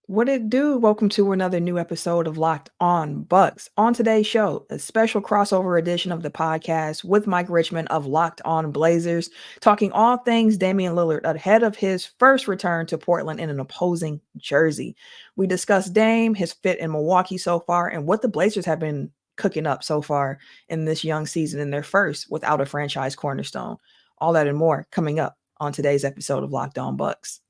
What it do? Welcome to another new episode of Locked On Bucks. On today's show, a special crossover edition of the podcast with Mike Richman of Locked On Blazers, talking all things Damian Lillard ahead of his first return to Portland in an opposing jersey. We discuss Dame, his fit in Milwaukee so far, and what the Blazers have been cooking up so far in this young season in their first without a franchise cornerstone. All that and more coming up on today's episode of Locked On Bucks.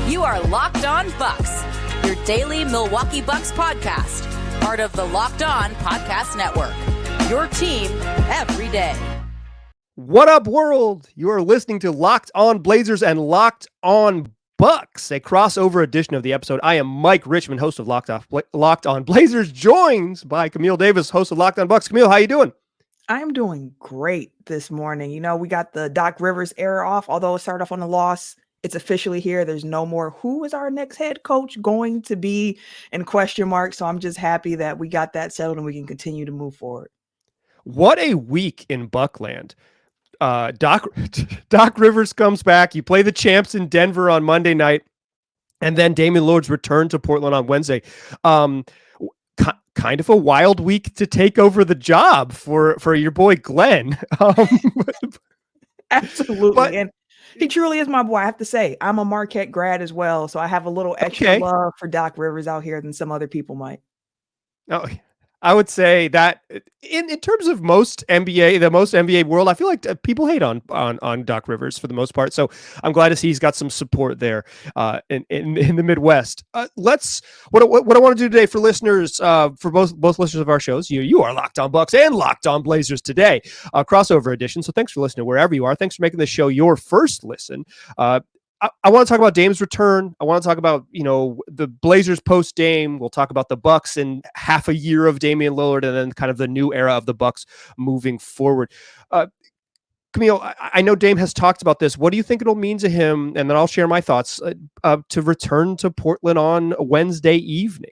You are Locked On Bucks, your daily Milwaukee Bucks podcast, part of the Locked On Podcast Network, your team every day. What up, world? You are listening to Locked On Blazers and Locked On Bucks, a crossover edition of the episode. I am Mike Richman, host of Locked On Blazers, joined by Camille Davis, host of Locked On Bucks. Camille, how you doing? I'm doing great this morning. You know, we got the Doc Rivers era off, although it started off on a loss. It's officially here. There's no more who is our next head coach going to be in question mark. So I'm just happy that we got that settled and we can continue to move forward. What a week in Buckland. Doc Rivers comes back. You play the champs in Denver on Monday night, and then Damian Lillard's return to Portland on Wednesday. Kind of a wild week to take over the job for your boy Glenn. Absolutely. And he truly is my boy. I have to say, I'm a Marquette grad as well, so I have a little extra love for Doc Rivers out here than some other people might. Oh, I would say that in terms of the most NBA world, I feel like people hate on Doc Rivers for the most part. So I'm glad to see he's got some support there in the Midwest. What I want to do today for listeners, for both listeners of our shows, you are Locked On Bucks and Locked On Blazers today, crossover edition. So thanks for listening wherever you are. Thanks for making this show your first listen. I want to talk about Dame's return. I want to talk about, the Blazers post Dame. We'll talk about the Bucks and half a year of Damian Lillard and then kind of the new era of the Bucks moving forward. Camille, I know Dame has talked about this. What do you think it'll mean to him? And then I'll share my thoughts to return to Portland on Wednesday evening.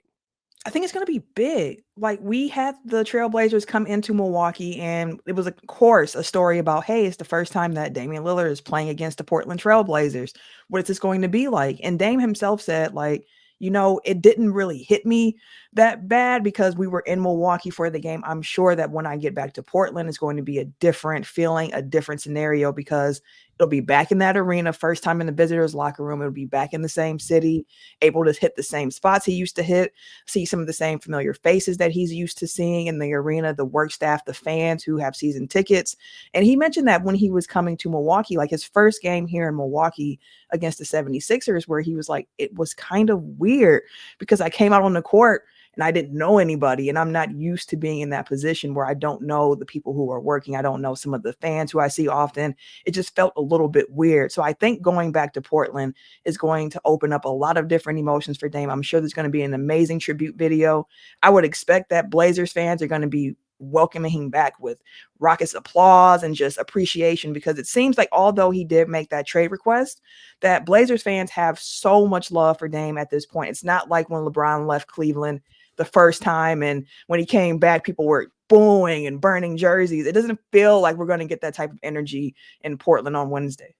I think it's going to be big. Like, we had the Trailblazers come into Milwaukee, and it was, of course, a story about, hey, it's the first time that Damian Lillard is playing against the Portland Trailblazers. What is this going to be like? And Dame himself said, it didn't really hit me that bad because we were in Milwaukee for the game. I'm sure that when I get back to Portland, it's going to be a different feeling, a different scenario, because it'll be back in that arena, first time in the visitors' locker room. It'll be back in the same city, able to hit the same spots he used to hit, see some of the same familiar faces that he's used to seeing in the arena, the work staff, the fans who have season tickets. And he mentioned that when he was coming to Milwaukee, like his first game here in Milwaukee against the 76ers, where he was like, it was kind of weird because I came out on the court and I didn't know anybody, and I'm not used to being in that position where I don't know the people who are working. I don't know some of the fans who I see often. It just felt a little bit weird. So I think going back to Portland is going to open up a lot of different emotions for Dame. I'm sure there's going to be an amazing tribute video. I would expect that Blazers fans are going to be welcoming him back with raucous applause and just appreciation, because it seems like, although he did make that trade request, that Blazers fans have so much love for Dame at this point. It's not like when LeBron left Cleveland the first time, and when he came back, people were booing and burning jerseys. It doesn't feel like we're going to get that type of energy in Portland on Wednesday.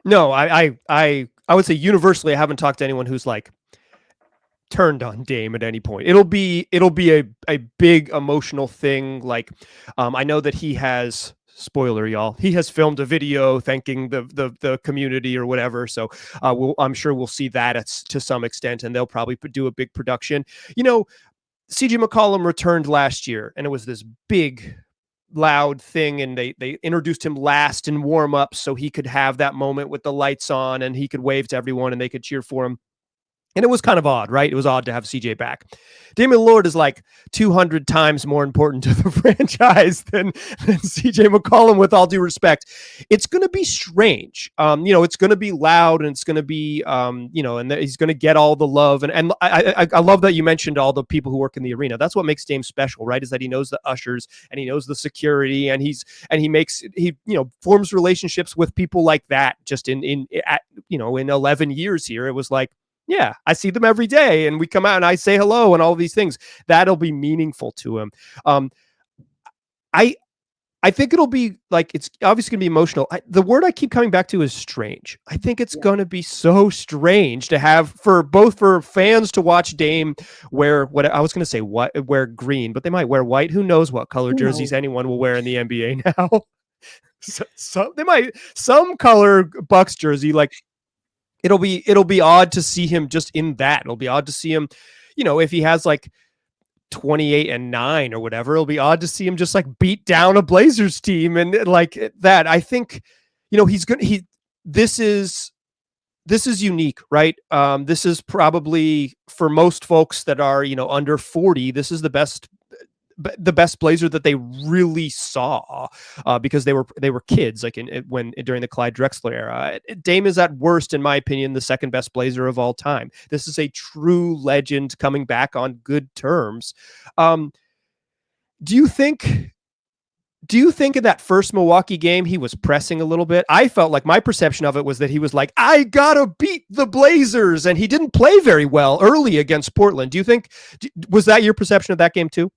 No, I would say universally, I haven't talked to anyone who's like turned on Dame at any point. It'll be a big emotional thing. Like, I know that he has, spoiler, y'all, he has filmed a video thanking the community or whatever. So I'm sure we'll see that to some extent, and they'll probably do a big production. CJ McCollum returned last year, and it was this big, loud thing, and they introduced him last in warm-up so he could have that moment with the lights on and he could wave to everyone and they could cheer for him. And it was kind of odd, right? It was odd to have CJ back. Damian Lillard is like 200 times more important to the franchise than CJ McCollum, with all due respect. It's going to be strange. It's going to be loud, and it's going to be, and he's going to get all the love. And I love that you mentioned all the people who work in the arena. That's what makes Dame special, right? Is that he knows the ushers and he knows the security, and he forms relationships with people like that. Just in 11 years here, it was like, yeah, I see them every day, and we come out and I say hello and all these things. That'll be meaningful to him. I think it'll be like, it's obviously going to be emotional. The word I keep coming back to is strange. I think it's going to be so strange to have for fans to watch Dame wear what I was going to say, wear green, but they might wear white. Who knows what color jerseys anyone will wear in the NBA now? So they might, some color Bucks jersey, like it'll be odd to see him just in that. It'll be odd to see him, if he has like 28-9 or whatever, it'll be odd to see him just like beat down a Blazers team and like that. I think, this is unique, right? This is probably, for most folks that are, under 40, this is the best Blazer that they really saw, because they were kids, like during the Clyde Drexler era. Dame is at worst, in my opinion, the second best Blazer of all time. This is a true legend coming back on good terms. Do you think in that first Milwaukee game he was pressing a little bit? I felt like my perception of it was that he was like, I gotta beat the Blazers, and he didn't play very well early against Portland. Do you think, was that your perception of that game too?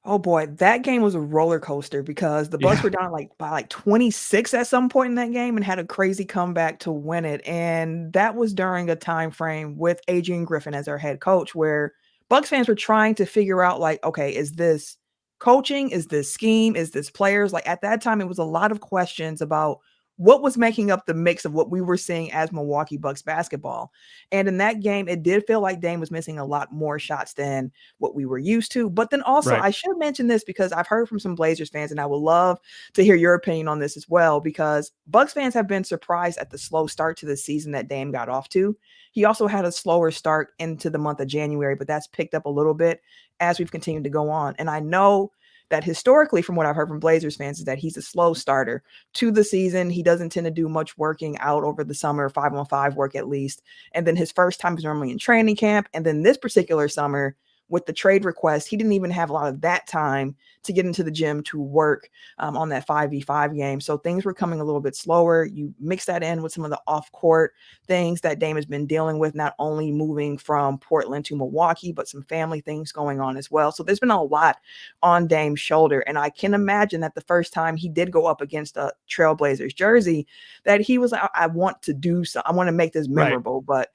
Oh boy, that game was a roller coaster because the Bucks were down by 26 at some point in that game and had a crazy comeback to win it. And that was during a time frame with Adrian Griffin as our head coach, where Bucks fans were trying to figure out, like, okay, is this coaching? Is this scheme? Is this players? Like, at that time, it was a lot of questions about what was making up the mix of what we were seeing as Milwaukee Bucks basketball. And in that game, it did feel like Dame was missing a lot more shots than what we were used to. But then also, I should mention this because I've heard from some Blazers fans, and I would love to hear your opinion on this as well, because Bucks fans have been surprised at the slow start to the season that Dame got off to. He also had a slower start into the month of January, but that's picked up a little bit as we've continued to go on. And I know that historically, from what I've heard from Blazers fans, is that he's a slow starter to the season. He doesn't tend to do much working out over the summer, 5-on-5 work at least. And then his first time is normally in training camp. And then this particular summer, with the trade request, he didn't even have a lot of that time to get into the gym to work on that 5v5 game. So things were coming a little bit slower. You mix that in with some of the off-court things that Dame has been dealing with, not only moving from Portland to Milwaukee, but some family things going on as well. So there's been a lot on Dame's shoulder. And I can imagine that the first time he did go up against a Trailblazers jersey, that he was, I want to do so. I want to make this memorable. But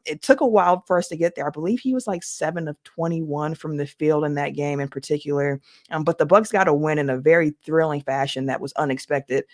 it took a while for us to get there. I believe he was like 7 of 21 from the field in that game in particular. But the Bucks got a win in a very thrilling fashion that was unexpected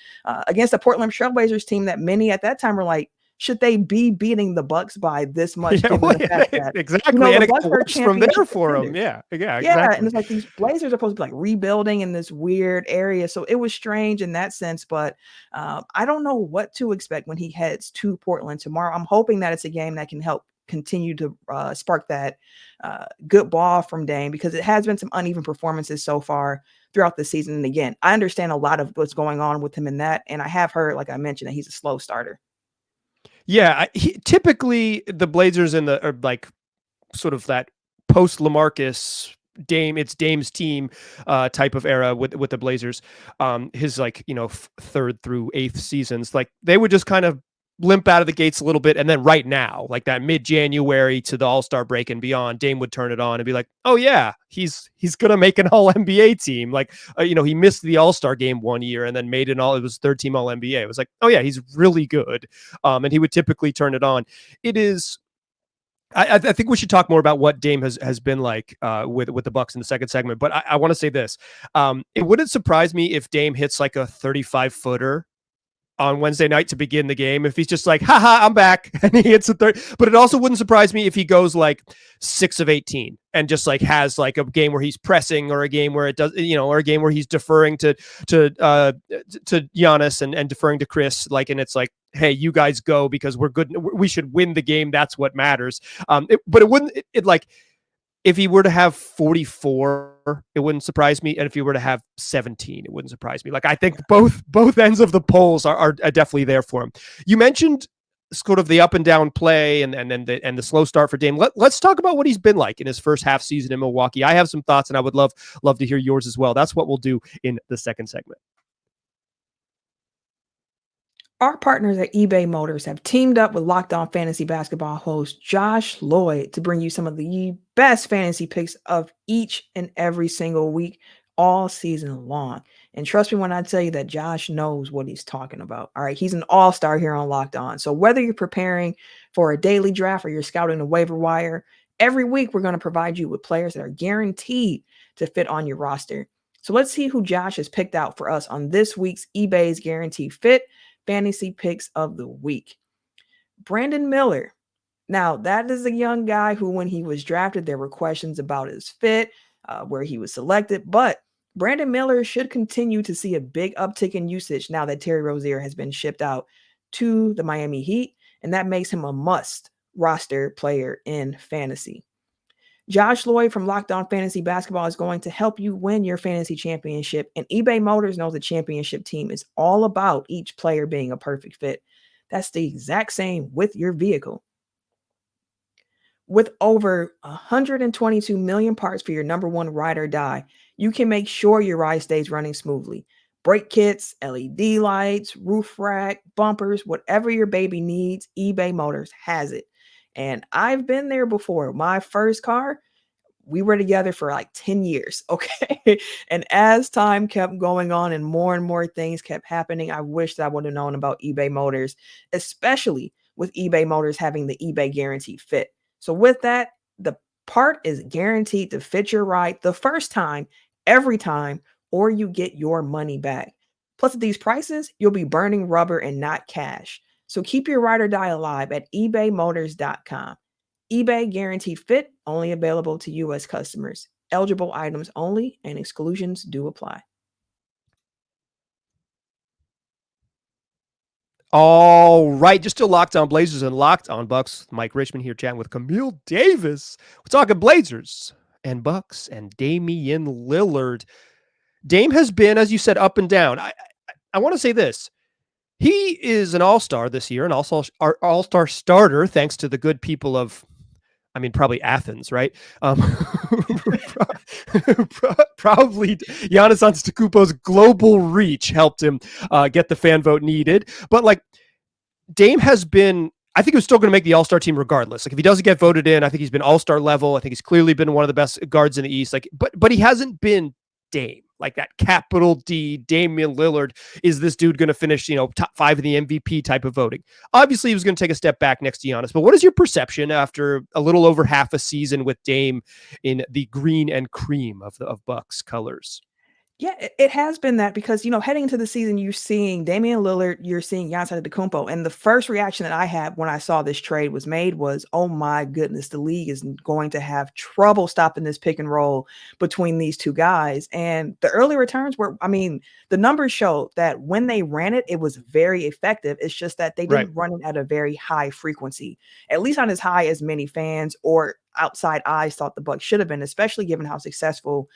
against the Portland Trailblazers team that many at that time were like, should they be beating the Bucks by this much? Exactly. And it works from there for them. Yeah, exactly. And it's like these Blazers are supposed to be like rebuilding in this weird area. So it was strange in that sense. But I don't know what to expect when he heads to Portland tomorrow. I'm hoping that it's a game that can help continue to spark that good ball from Dame, because it has been some uneven performances so far throughout the season. And again, I understand a lot of what's going on with him in that. And I have heard, like I mentioned, that he's a slow starter. Yeah, typically the Blazers are like sort of that post LaMarcus Dame, it's Dame's team type of era with the Blazers. His like, third through eighth seasons, like they would just kind of limp out of the gates a little bit, and then right now, like that mid-January to the All-Star break and beyond, Dame would turn it on and be like, oh yeah, he's gonna make an All-NBA team. Like he missed the All-Star game one year and then made it was third team All-NBA. It was like, oh yeah, he's really good. And he would typically turn it on. It is, I think we should talk more about what Dame has been like with the Bucks in the second segment, but I want to say this. It wouldn't surprise me if Dame hits like a 35-footer on Wednesday night to begin the game, if he's just like, haha, I'm back, and he hits a third. But it also wouldn't surprise me if he goes like 6 of 18 and just like has like a game where he's pressing, or a game where it does, or a game where he's deferring to Giannis and deferring to Chris, like, and it's like, hey, you guys go because we're good. We should win the game. That's what matters. But it wouldn't, like, if he were to have 44, it wouldn't surprise me. And if he were to have 17, it wouldn't surprise me. Like, I think both ends of the polls are definitely there for him. You mentioned sort of the up and down play and the slow start for Dame. Let's talk about what he's been like in his first half season in Milwaukee. I have some thoughts, and I would love to hear yours as well. That's what we'll do in the second segment. Our partners at eBay Motors have teamed up with Locked On Fantasy Basketball host Josh Lloyd to bring you some of the best fantasy picks of each and every single week, all season long. And trust me when I tell you that Josh knows what he's talking about. All right. He's an all-star here on Locked On. So whether you're preparing for a daily draft or you're scouting the waiver wire, every week we're going to provide you with players that are guaranteed to fit on your roster. So let's see who Josh has picked out for us on this week's eBay's Guaranteed Fit Fantasy Picks of the Week. Brandon Miller. Now, that is a young guy who, when he was drafted, there were questions about his fit, where he was selected. But Brandon Miller should continue to see a big uptick in usage now that Terry Rozier has been shipped out to the Miami Heat, and that makes him a must roster player in fantasy. Josh Lloyd from Locked On Fantasy Basketball is going to help you win your fantasy championship, and eBay Motors knows the championship team is all about each player being a perfect fit. That's the exact same with your vehicle. With over 122 million parts for your number one ride or die, you can make sure your ride stays running smoothly. Brake kits, LED lights, roof rack, bumpers, whatever your baby needs, eBay Motors has it. And I've been there before. My first car, we were together for like 10 years. Okay. And as time kept going on and more things kept happening, I wish that I would have known about eBay Motors, especially with eBay Motors having the eBay Guaranteed Fit. So with that, the part is guaranteed to fit your ride the first time, every time, or you get your money back. Plus, at these prices, you'll be burning rubber and not cash. So keep your ride or die alive at ebaymotors.com. eBay Guaranteed Fit, only available to U.S. customers. Eligible items only, and exclusions do apply. All right, just still Locked On Blazers and Locked On Bucks. Mike Richman here chatting with Camille Davis. We're talking Blazers and Bucks and Damian Lillard. Dame has been, as you said, up and down. I want to say this. He is an all-star this year, an all-star starter, thanks to the good people of, probably Athens, right? Probably Giannis Antetokounmpo's global reach helped him get the fan vote needed. But like, Dame has been, I think he was still going to make the all-star team regardless. Like, if he doesn't get voted in, I think he's been all-star level. I think he's clearly been one of the best guards in the East. Like, but he hasn't been Dame. Like that capital D, Damian Lillard, is this dude going to finish, top 5 in the MVP type of voting? Obviously, he was going to take a step back next to Giannis. But what is your perception after a little over half a season with Dame in the green and cream of Bucks colors? Yeah, it has been that because, heading into the season, you're seeing Damian Lillard, you're seeing Giannis Antetokounmpo. And the first reaction that I had when I saw this trade was made was, oh my goodness, the league is going to have trouble stopping this pick and roll between these two guys. And the early returns were, the numbers show that when they ran it, it was very effective. It's just that they didn't run it at a very high frequency, at least not as high as many fans or outside eyes thought the Bucks should have been, especially given how successful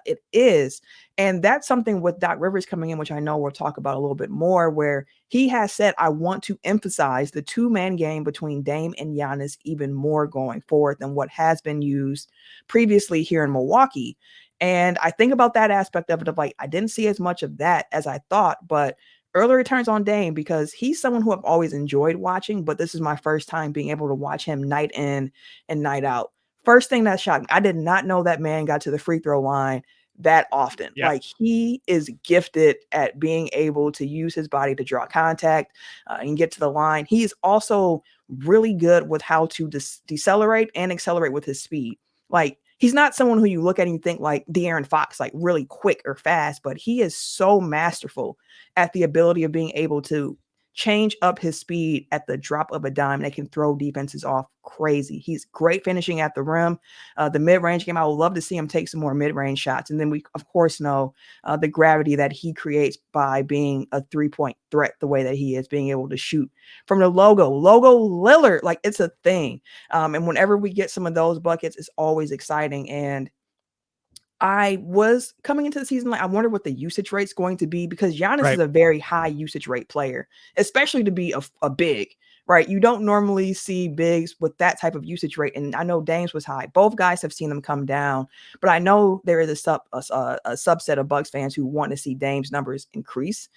it is. And that's something with Doc Rivers coming in, which I know we'll talk about a little bit more, where he has said, I want to emphasize the two-man game between Dame and Giannis even more going forward than what has been used previously here in Milwaukee. And I think about that aspect of it, of like, I didn't see as much of that as I thought, but early returns on Dame, because he's someone who I've always enjoyed watching, but this is my first time being able to watch him night in and night out. First thing that shocked me, I did not know that man got to the free throw line that often. Yeah. Like, he is gifted at being able to use his body to draw contact and get to the line. He is also really good with how to decelerate and accelerate with his speed. Like, he's not someone who you look at and you think like De'Aaron Fox, like really quick or fast, but he is so masterful at the ability of being able to change up his speed at the drop of a dime that can throw defenses off crazy. He's great finishing at the rim. The mid-range game, I would love to see him take some more mid-range shots. And then we, of course, know the gravity that he creates by being a three-point threat the way that he is, being able to shoot from the logo Lillard. Like, it's a thing. And whenever we get some of those buckets, it's always exciting. And I was coming into the season like, I wonder what the usage rate's going to be, because Giannis is a very high usage rate player, especially to be a big, right? You don't normally see bigs with that type of usage rate. And I know Dame's was high. Both guys have seen them come down, but I know there is a subset of Bucks fans who want to see Dame's numbers increase.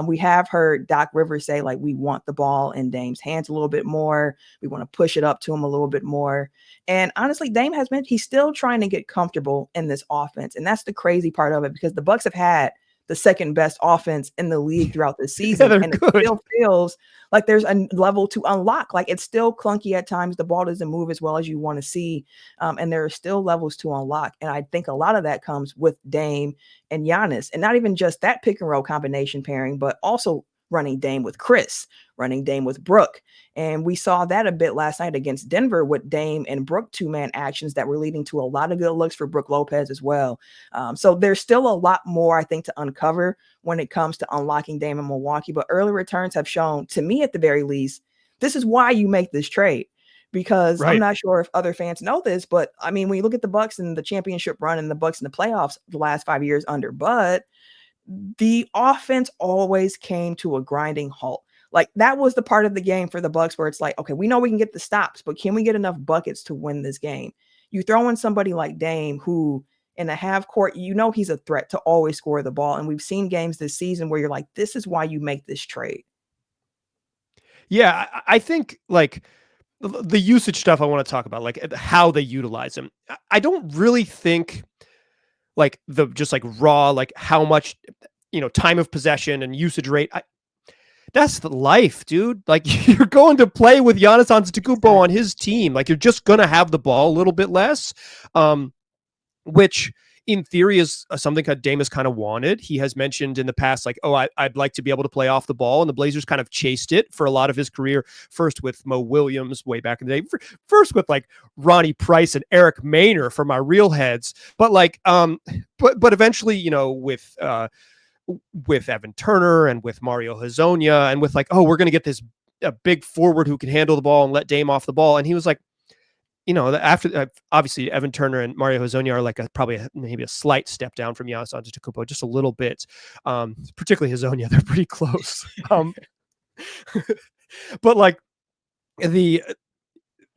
We have heard Doc Rivers say, like, we want the ball in Dame's hands a little bit more. We want to push it up to him a little bit more. And honestly, Dame he's still trying to get comfortable in this offense. And that's the crazy part of it, because the Bucks have had the second best offense in the league throughout the season. Yeah, and it still feels like there's a level to unlock. Like, it's still clunky at times. The ball doesn't move as well as you want to see. And there are still levels to unlock. And I think a lot of that comes with Dame and Giannis, and not even just that pick and roll combination pairing, but also running Dame with Chris, running Dame with Brooke. And we saw that a bit last night against Denver with Dame and Brooke two-man actions that were leading to a lot of good looks for Brooke Lopez as well. So there's still a lot more, I think, to uncover when it comes to unlocking Dame in Milwaukee. But early returns have shown, to me at the very least, this is why you make this trade. Because I'm not sure if other fans know this, but I mean, when you look at the Bucks and the championship run and the Bucks in the playoffs the last 5 years under Bud, the offense always came to a grinding halt. Like, that was the part of the game for the Bucks where it's like, okay, we know we can get the stops, but can we get enough buckets to win this game? You throw in somebody like Dame, who in a half court, he's a threat to always score the ball. And we've seen games this season where you're like, this is why you make this trade. Yeah, I think, like, the usage stuff I want to talk about, like how they utilize him. I don't really think, like, the just like raw, like how much, time of possession and usage rate. That's the life, dude. Like, you're going to play with Giannis Antetokounmpo on his team. Like, you're just going to have the ball a little bit less, which in theory is something that Dame has kind of wanted. He has mentioned in the past, like, I'd like to be able to play off the ball. And the Blazers kind of chased it for a lot of his career, first with Mo Williams way back in the day, first with like Ronnie Price and Eric Maynor for my real heads. But like, but eventually, with Evan Turner and with Mario Hezonja and with like, we're going to get this a big forward who can handle the ball and let Dame off the ball. And he was like, after obviously Evan Turner and Mario Hezonja are like maybe a slight step down from Giannis Antetokounmpo, just a little bit. Particularly Hezonja, they're pretty close. But like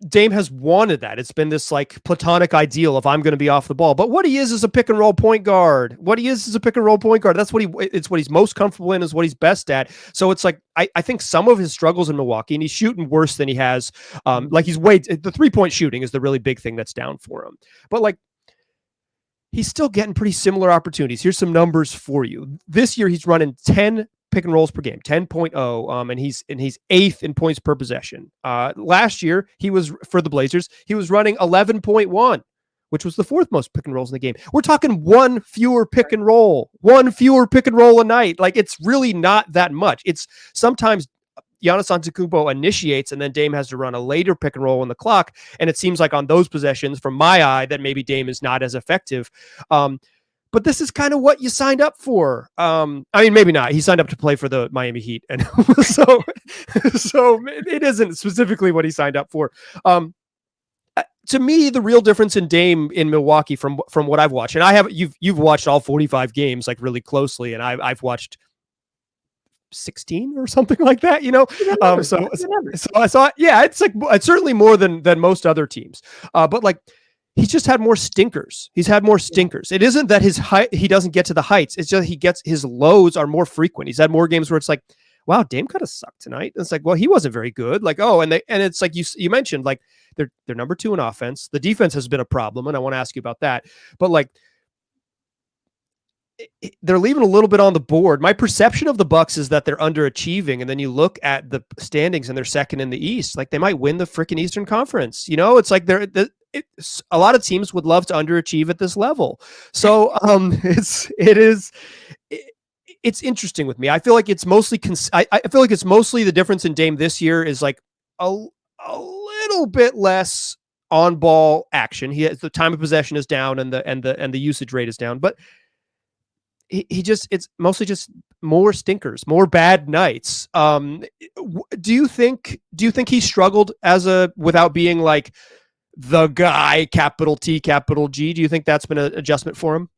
Dame has wanted that. It's been this like platonic ideal of I'm going to be off the ball. But what he is a pick and roll point guard. That's it's what he's most comfortable in, is what he's best at. So it's like, I think some of his struggles in Milwaukee, and he's shooting worse than he has. Like, the 3-point shooting is the really big thing that's down for him. But like, he's still getting pretty similar opportunities. Here's some numbers for you. This year, he's running 10 pick and rolls per game, 10.0, and he's 8th in points per possession. Last year, for the Blazers, he was running 11.1, which was the 4th most pick and rolls in the game. We're talking one fewer pick and roll a night. Like, it's really not that much. It's sometimes Giannis Antetokounmpo initiates, and then Dame has to run a later pick and roll on the clock. And it seems like on those possessions, from my eye, that maybe Dame is not as effective. But this is kind of what you signed up for. I mean, maybe not. He signed up to play for the Miami Heat, and so it isn't specifically what he signed up for. To me, the real difference in Dame in Milwaukee, from what I've watched, and you've watched all 45 games like really closely, and I've watched 16 or something like that. So I saw, yeah, it's certainly more than most other teams. But like, he's just had more stinkers. It isn't that his height, he doesn't get to the heights. It's just his lows are more frequent. He's had more games where it's like, wow, Dame kind of sucked tonight. And it's like, well, he wasn't very good. Like, and it's like you mentioned, like, they're number 2 in offense. The defense has been a problem, and I want to ask you about that. But like, they're leaving a little bit on the board. My perception of the Bucks is that they're underachieving, and then you look at the standings and they're second in the East. Like, they might win the freaking Eastern Conference. It's like a lot of teams would love to underachieve at this level. So it's interesting with me. I feel like it's mostly the difference in Dame this year is like a little bit less on ball action. The time of possession is down, and the usage rate is down, but it's mostly just more stinkers, more bad nights. Do you think he struggled without being like the guy, capital T, capital G? Do you think that's been an adjustment for him?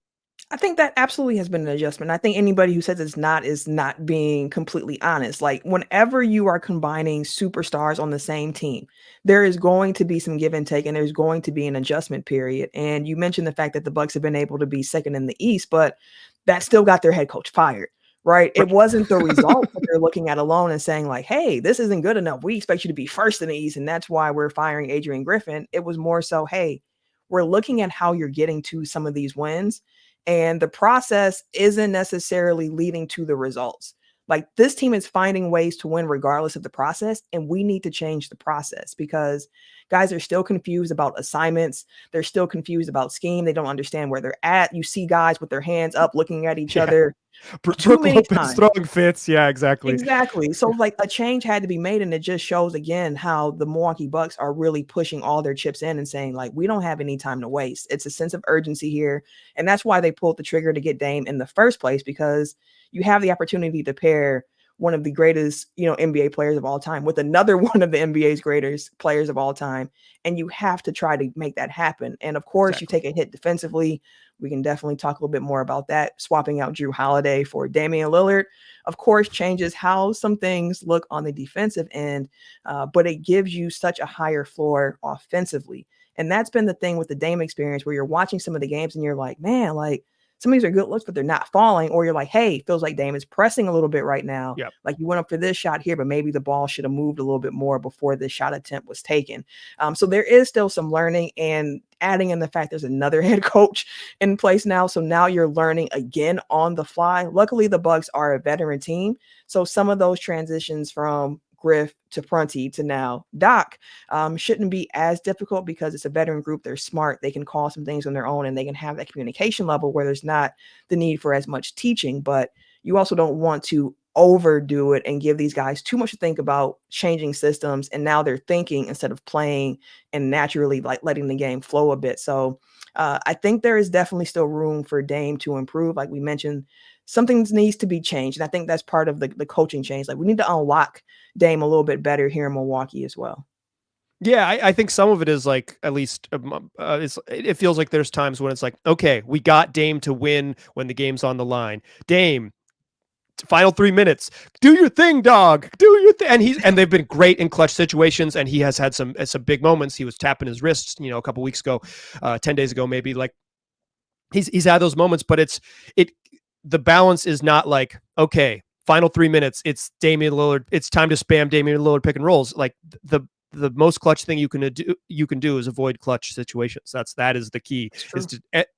I think that absolutely has been an adjustment. I think anybody who says it's not is not being completely honest. Like whenever you are combining superstars on the same team, there is going to be some give and take and there's going to be an adjustment period. And you mentioned the fact that the Bucks have been able to be second in the East, but that still got their head coach fired. Right. It wasn't the result that they're looking at alone and saying, like, hey, this isn't good enough. We expect you to be first in the East. And that's why we're firing Adrian Griffin. It was more so, hey, we're looking at how you're getting to some of these wins and the process isn't necessarily leading to the results. Like this team is finding ways to win regardless of the process. And we need to change the process because guys are still confused about assignments. They're still confused about scheme. They don't understand where they're at. You see guys with their hands up looking at each other too Brooke many Lopez times. throwing fits. Yeah, exactly. Exactly. So like a change had to be made, and it just shows again how the Milwaukee Bucks are really pushing all their chips in and saying, like, we don't have any time to waste. It's a sense of urgency here. And that's why they pulled the trigger to get Dame in the first place, because you have the opportunity to pair one of the greatest, NBA players of all time with another one of the NBA's greatest players of all time. And you have to try to make that happen. And of course, you take a hit defensively. We can definitely talk a little bit more about that. Swapping out Jrue Holiday for Damian Lillard, of course, changes how some things look on the defensive end, but it gives you such a higher floor offensively. And that's been the thing with the Dame experience where you're watching some of the games and you're like, man, like some of these are good looks, but they're not falling. Or you're like, hey, feels like Dame is pressing a little bit right now. Yep. Like you went up for this shot here, but maybe the ball should have moved a little bit more before the shot attempt was taken. So there is still some learning, and adding in the fact there's another head coach in place now. So now you're learning again on the fly. Luckily, the Bucks are a veteran team. So some of those transitions from Griff to Prunty to now Doc shouldn't be as difficult because it's a veteran group. They're smart. They can call some things on their own and they can have that communication level where there's not the need for as much teaching. But you also don't want to overdo it and give these guys too much to think about changing systems. And now they're thinking instead of playing and naturally like letting the game flow a bit. So I think there is definitely still room for Dame to improve. Like we mentioned, something needs to be changed. And I think that's part of the coaching change. Like we need to unlock Dame a little bit better here in Milwaukee as well. Yeah, I think some of it is like, at least it feels like there's times when it's like, okay, we got Dame to win when the game's on the line. Dame, final 3 minutes, do your thing, dog, do your thing. And they've been great in clutch situations, and he has had some big moments. He was tapping his wrists, a couple weeks ago, 10 days ago, maybe. Like he's had those moments, but the balance is not like, okay, final 3 minutes, it's Damian Lillard, it's time to spam Damian Lillard pick and rolls. Like the most clutch thing you can do is avoid clutch situations. That is the key.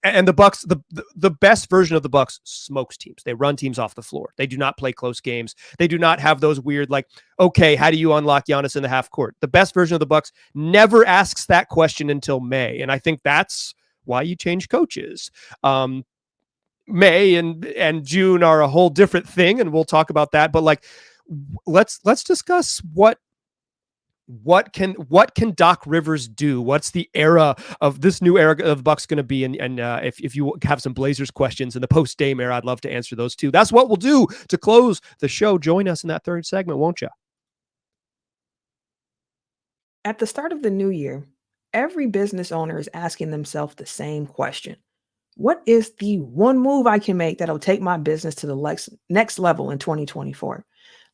And the Bucks, the best version of the Bucks smokes teams. They run teams off the floor. They do not play close games. They do not have those weird, like, okay, how do you unlock Giannis in the half court? The best version of the Bucks never asks that question until May. And I think that's why you change coaches. May and June are a whole different thing, and we'll talk about that. But like, let's discuss what can Doc Rivers do? What's the era of this new era of the Bucks going to be? And if you have some Blazers questions in the post Dame era, I'd love to answer those too. That's what we'll do to close the show. Join us in that third segment, won't you? At the start of the new year, every business owner is asking themselves the same question. What is the one move I can make that'll take my business to the next level in 2024?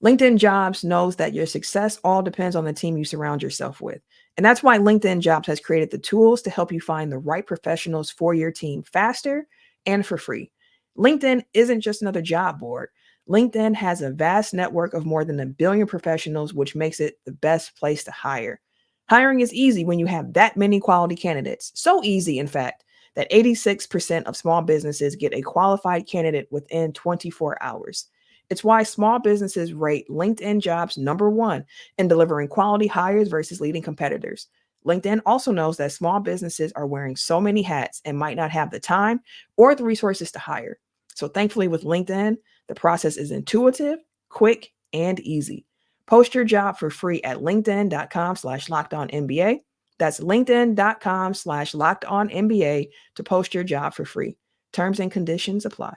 LinkedIn Jobs knows that your success all depends on the team you surround yourself with. And that's why LinkedIn Jobs has created the tools to help you find the right professionals for your team faster and for free. LinkedIn isn't just another job board. LinkedIn has a vast network of more than 1 billion professionals, which makes it the best place to hire. Hiring is easy when you have that many quality candidates. So easy, in fact, that 86% of small businesses get a qualified candidate within 24 hours. It's why small businesses rate LinkedIn Jobs #1 in delivering quality hires versus leading competitors. LinkedIn also knows that small businesses are wearing so many hats and might not have the time or the resources to hire. So thankfully with LinkedIn, the process is intuitive, quick, and easy. Post your job for free at linkedin.com/lockedonnba. That's linkedin.com/lockedonnba to post your job for free. Terms and conditions apply.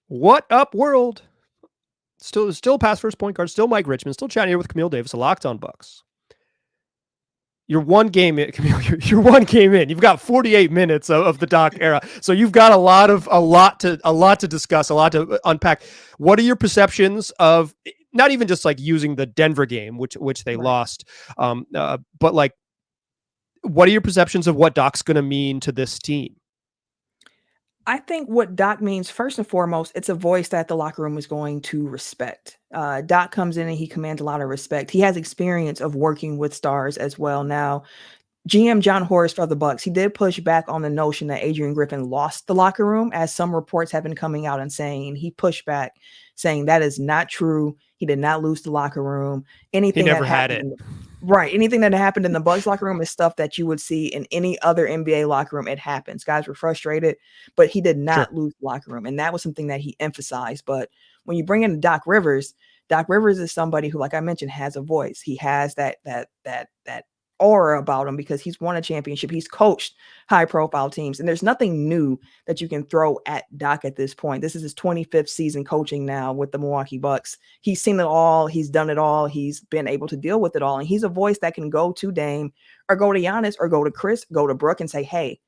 What up, world? Still past first point guard, still Mike Richman, still chatting here with Camille Davis, a Locked On Bucks. You're one game in, Camille. You're one game in. You've got 48 minutes of the Doc era, so you've got a lot to discuss, a lot to unpack. What are your perceptions of not even just like using the Denver game, which they lost, but like, what are your perceptions of what Doc's going to mean to this team? I think what Doc means, first and foremost, it's a voice that the locker room is going to respect. Doc comes in and he commands a lot of respect. He has experience of working with stars as well. Now, GM John Horst for the Bucks, he did push back on the notion that Adrian Griffin lost the locker room, as some reports have been coming out and saying he pushed back, saying that is not true. He did not lose the locker room. Anything he never that had happened, it. right? Anything that happened in the Bucks locker room is stuff that you would see in any other NBA locker room. It happens. Guys were frustrated, but he did not lose the locker room, and that was something that he emphasized. But when you bring in Doc Rivers is somebody who, like I mentioned, has a voice. He has that aura about him because he's won a championship. He's coached high profile teams, and there's nothing new that you can throw at Doc at this point. This is his 25th season coaching now with the Milwaukee Bucks. He's seen it all. He's done it all. He's been able to deal with it all. And he's a voice that can go to Dame or go to Giannis or go to Chris, go to Brooke and say, hey,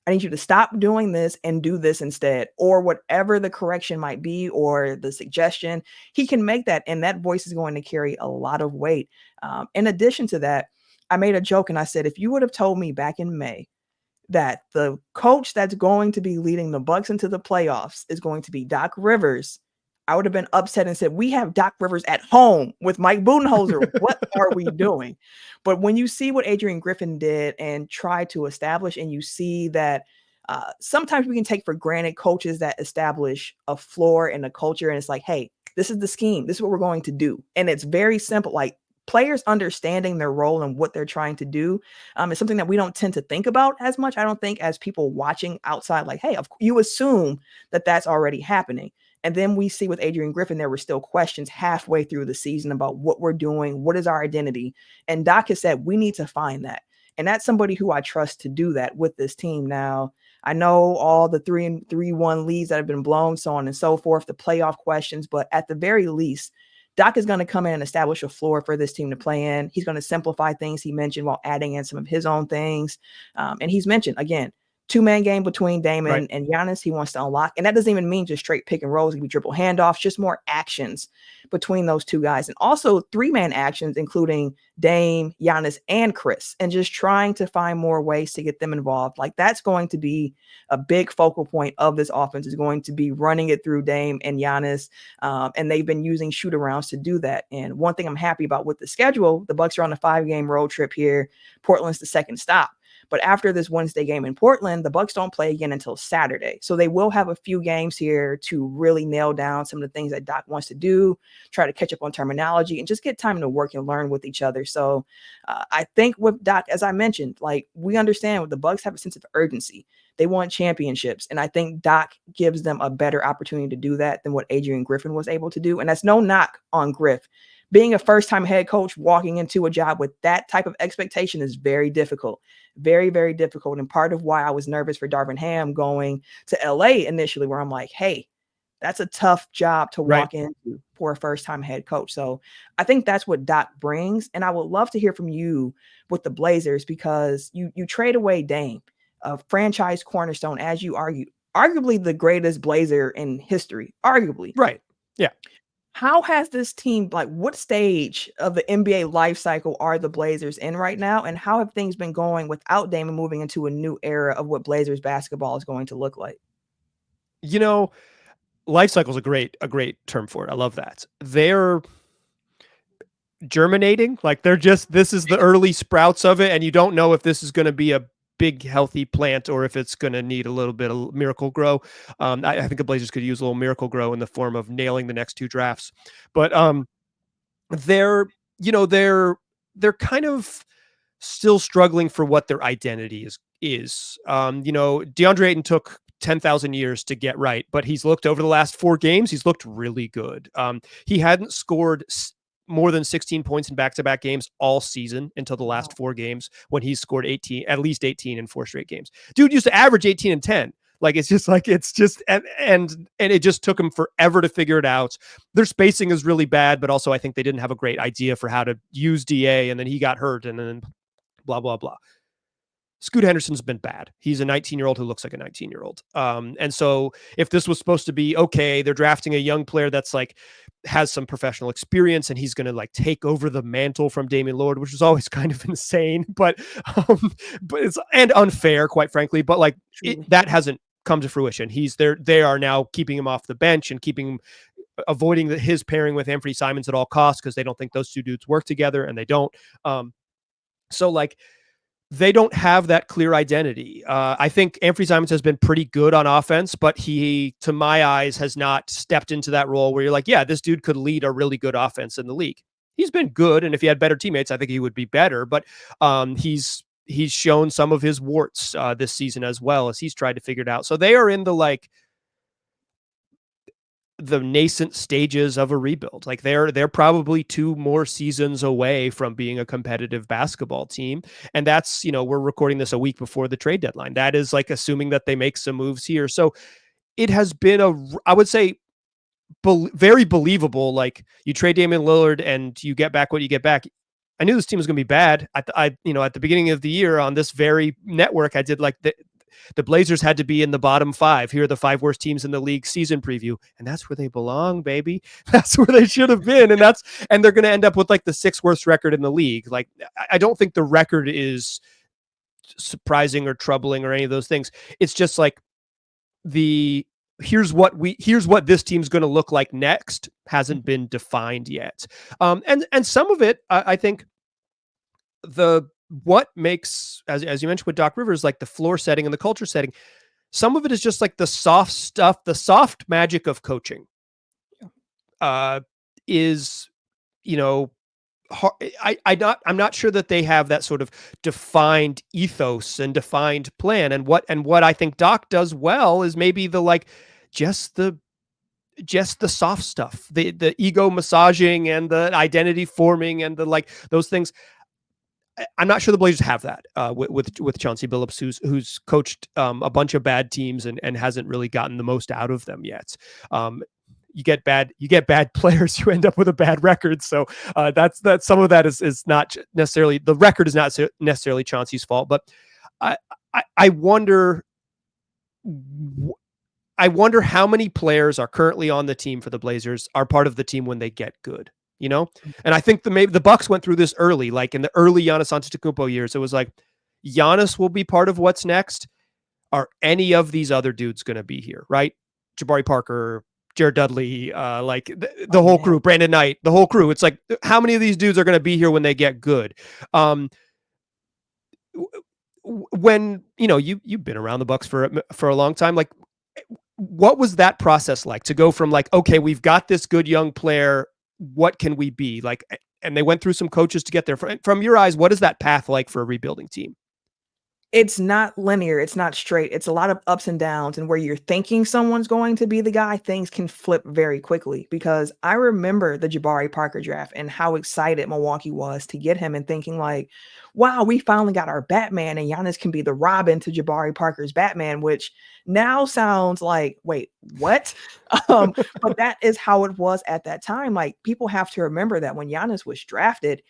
I need you to stop doing this and do this instead, or whatever the correction might be, or the suggestion. He can make that, and that voice is going to carry a lot of weight. In addition to that, I made a joke and I said, if you would have told me back in May that the coach that's going to be leading the Bucks into the playoffs is going to be Doc Rivers, I would have been upset and said, we have Doc Rivers at home with Mike Budenholzer. What are we doing? But when you see what Adrian Griffin did and tried to establish, and you see that sometimes we can take for granted coaches that establish a floor and a culture, and it's like, hey, this is the scheme. This is what we're going to do. And it's very simple. Like, players understanding their role and what they're trying to do is something that we don't tend to think about as much. I don't think as people watching outside, like, hey, you assume that that's already happening. And then we see with Adrian Griffin, there were still questions halfway through the season about what we're doing. What is our identity? And Doc has said, we need to find that. And that's somebody who I trust to do that with this team. Now, I know all the 3-1 leads that have been blown, so on and so forth, the playoff questions, but at the very least, Doc is going to come in and establish a floor for this team to play in. He's going to simplify things he mentioned while adding in some of his own things. And he's mentioned, again, 2-man game between Damon and Giannis he wants to unlock. And that doesn't even mean just straight pick and rolls. It can be dribble handoffs, just more actions between those two guys. And also 3-man actions, including Dame, Giannis, and Chris, and just trying to find more ways to get them involved. Like, that's going to be a big focal point of this offense, is going to be running it through Dame and Giannis. And they've been using shoot arounds to do that. And one thing I'm happy about with the schedule, the Bucks are on a 5-game road trip here. Portland's the second stop. But after this Wednesday game in Portland, the Bucks don't play again until Saturday. So they will have a few games here to really nail down some of the things that Doc wants to do, try to catch up on terminology, and just get time to work and learn with each other. So I think with Doc, as I mentioned, like, we understand the Bucks have a sense of urgency. They want championships. And I think Doc gives them a better opportunity to do that than what Adrian Griffin was able to do. And that's no knock on Griff. Being a first-time head coach, walking into a job with that type of expectation is very difficult. Very, very difficult. And part of why I was nervous for Darvin Ham going to LA initially, where I'm like, hey, that's a tough job to walk into for a first-time head coach. So I think that's what Doc brings. And I would love to hear from you with the Blazers, because you trade away Dame, a franchise cornerstone, as you argue, arguably the greatest Blazer in history, arguably. Right. Yeah. How has this team, like, what stage of the NBA life cycle are the Blazers in right now? And how have things been going without Damon moving into a new era of what Blazers basketball is going to look like? You know, life cycle is a great term for it. I love that. They're germinating. Like, this is the early sprouts of it. And you don't know if this is going to be a big healthy plant or if it's going to need a little bit of miracle grow. I think the Blazers could use a little miracle grow in the form of nailing the next 2 drafts, but they're kind of still struggling for what their identity is. DeAndre Ayton took 10,000 years to get right, but he's looked over the last 4 games. He's looked really good. He hadn't scored more than 16 points in back-to-back games all season until the last 4 games, when he scored at least 18 in 4 straight games. Dude used to average 18 and 10. Like, and it just took him forever to figure it out. Their spacing is really bad, but also I think they didn't have a great idea for how to use DA, and then he got hurt, and then blah, blah, blah. Scoot Henderson's been bad. He's a 19-year-old who looks like a 19-year-old. And so if this was supposed to be, okay, they're drafting a young player that's like, has some professional experience and he's going to like take over the mantle from Damian Lillard, which was always kind of insane, but it's, and unfair, quite frankly, but like that hasn't come to fruition. He's there. They are now keeping him off the bench and avoiding his pairing with Anthony Simons at all costs, because they don't think those two dudes work together, and they don't. So like, they don't have that clear identity. I think Anthony Simons has been pretty good on offense, but he, to my eyes, has not stepped into that role where you're like, yeah, this dude could lead a really good offense in the league. He's been good, and if he had better teammates, I think he would be better. But he's shown some of his warts this season as well, as he's tried to figure it out. So they are in the nascent stages of a rebuild. Like they're probably 2 more seasons away from being a competitive basketball team. And that's, we're recording this a week before the trade deadline. That is like assuming that they make some moves here. So it has been I would say, very believable. Like, you trade Damian Lillard and you get back what you get back. I knew this team was going to be bad. At the beginning of the year on this very network, I did like the Blazers had to be in the bottom 5. Here are the 5 worst teams in the league season preview. And that's where they belong, baby. That's where they should have been. And they're going to end up with like the 6th worst record in the league. Like, I don't think the record is surprising or troubling or any of those things. It's just like here's what this team's going to look like next hasn't been defined yet. And some of it, I think what makes, as you mentioned with Doc Rivers, like the floor setting and the culture setting, some of it is just like the soft stuff, the soft magic of coaching is, I'm not sure that they have that sort of defined ethos and defined plan. And what I think Doc does well is maybe just the soft stuff, the ego massaging and the identity forming and those things. I'm not sure the Blazers have that with Chauncey Billups, who's coached a bunch of bad teams and hasn't really gotten the most out of them yet. You get bad players, you end up with a bad record. So that's some of that is not necessarily, the record is not necessarily Chauncey's fault, but I wonder how many players are currently on the team for the Blazers are part of the team when they get good. And I think maybe the Bucks went through this early, like in the early Giannis Antetokounmpo years. It was like, Giannis will be part of what's next. Are any of these other dudes going to be here? Right? Jabari Parker, Jared Dudley, the whole crew, Brandon Knight, the whole crew. It's like, how many of these dudes are going to be here when they get good? When, you've been around the Bucks for a long time, like, what was that process like to go from like, okay, we've got this good young player, what can we be like? And they went through some coaches to get there. From your eyes, what is that path like for a rebuilding team? It's not linear. It's not straight. It's a lot of ups and downs, and where you're thinking someone's going to be the guy, things can flip very quickly. Because I remember the Jabari Parker draft and how excited Milwaukee was to get him, and thinking like, wow, we finally got our Batman, and Giannis can be the Robin to Jabari Parker's Batman, which now sounds like, wait, what? But that is how it was at that time. Like, people have to remember that when Giannis was drafted,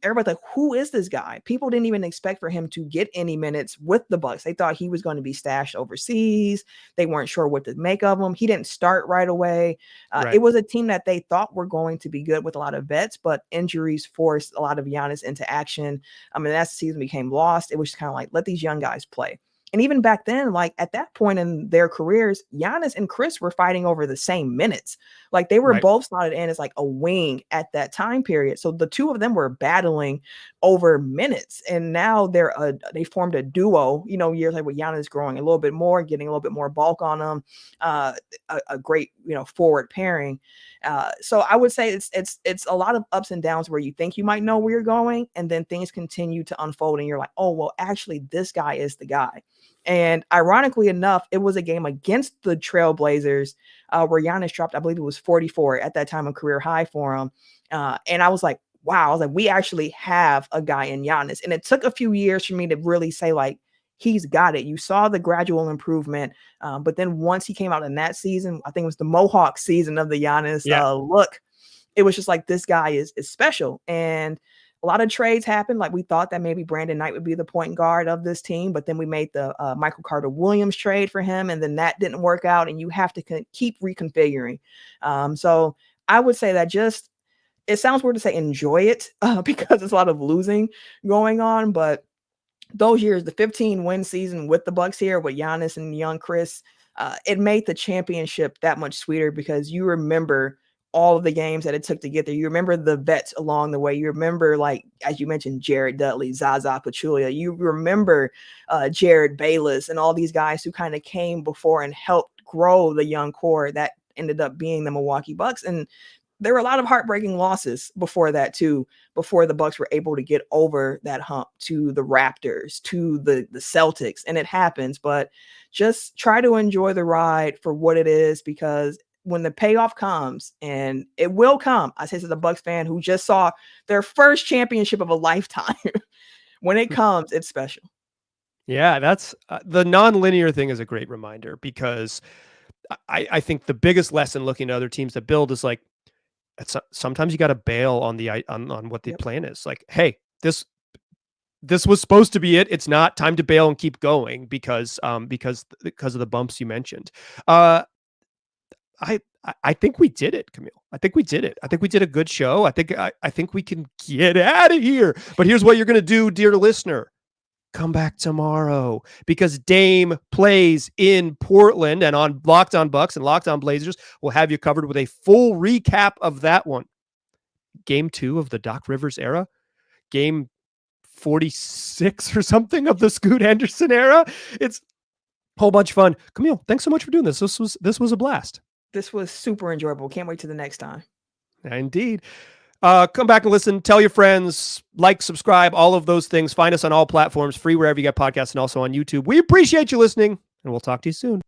everybody's like, who is this guy? People didn't even expect for him to get any minutes with the Bucks. They thought he was going to be stashed overseas. They weren't sure what to make of him. He didn't start right away. Right. It was a team that they thought were going to be good with a lot of vets, but injuries forced a lot of Giannis into action. As the season became lost, it was just kind of like, let these young guys play. And even back then, like at that point in their careers, Giannis and Chris were fighting over the same minutes. Like they were both slotted in as like a wing at that time period. So the two of them were battling over minutes. And now they formed a duo, years later with Giannis growing a little bit more, getting a little bit more bulk on them, a great, forward pairing. So I would say it's a lot of ups and downs where you think you might know where you're going, and then things continue to unfold and you're like, oh, well, actually this guy is the guy. And ironically enough, it was a game against the Trailblazers where Giannis dropped, I believe it was 44 at that time, a career high for him. And I was like, wow, I was like, we actually have a guy in Giannis. And it took a few years for me to really say like, he's got it. You saw the gradual improvement. But then once he came out in that season, I think it was the Mohawk season of the Giannis look, it was just like, this guy is special. And a lot of trades happened. Like, we thought that maybe Brandon Knight would be the point guard of this team, but then we made the Michael Carter Williams trade for him, and then that didn't work out, and you have to keep reconfiguring. So I would say that just, it sounds weird to say enjoy it because there's a lot of losing going on, but those years, the 15-win season with the Bucks here with Giannis and young Chris, it made the championship that much sweeter because you remember all of the games that it took to get there. You remember the vets along the way. You remember, like, as you mentioned, Jared Dudley, Zaza Pachulia. You remember Jared Bayless and all these guys who kind of came before and helped grow the young core that ended up being the Milwaukee Bucks. And there were a lot of heartbreaking losses before that too, before the Bucks were able to get over that hump to the Raptors, to the Celtics, and it happens. But just try to enjoy the ride for what it is, because when the payoff comes, and it will come, I say this as a Bucks fan who just saw their first championship of a lifetime. When it comes, it's special. Yeah, that's the non-linear thing is a great reminder, because I think the biggest lesson looking at other teams that build is like, sometimes you got to bail on on what the plan is. Like, hey, this was supposed to be it. It's not. Time to bail and keep going because of the bumps you mentioned. I think we did it, Camille. I think we did it. I think we did a good show. I think we can get out of here. But here's what you're going to do, dear listener. Come back tomorrow, because Dame plays in Portland, and on Locked On Bucks and Locked On Blazers, we'll have you covered with a full recap of that one. Game 2 of the Doc Rivers era, game 46 or something of the Scoot Henderson era. It's a whole bunch of fun. Camille, thanks so much for doing this. This was a blast. This was super enjoyable. Can't wait till the next time. Indeed. Come back and listen. Tell your friends. Like, subscribe, all of those things. Find us on all platforms, free wherever you get podcasts, and also on YouTube. We appreciate you listening, and we'll talk to you soon.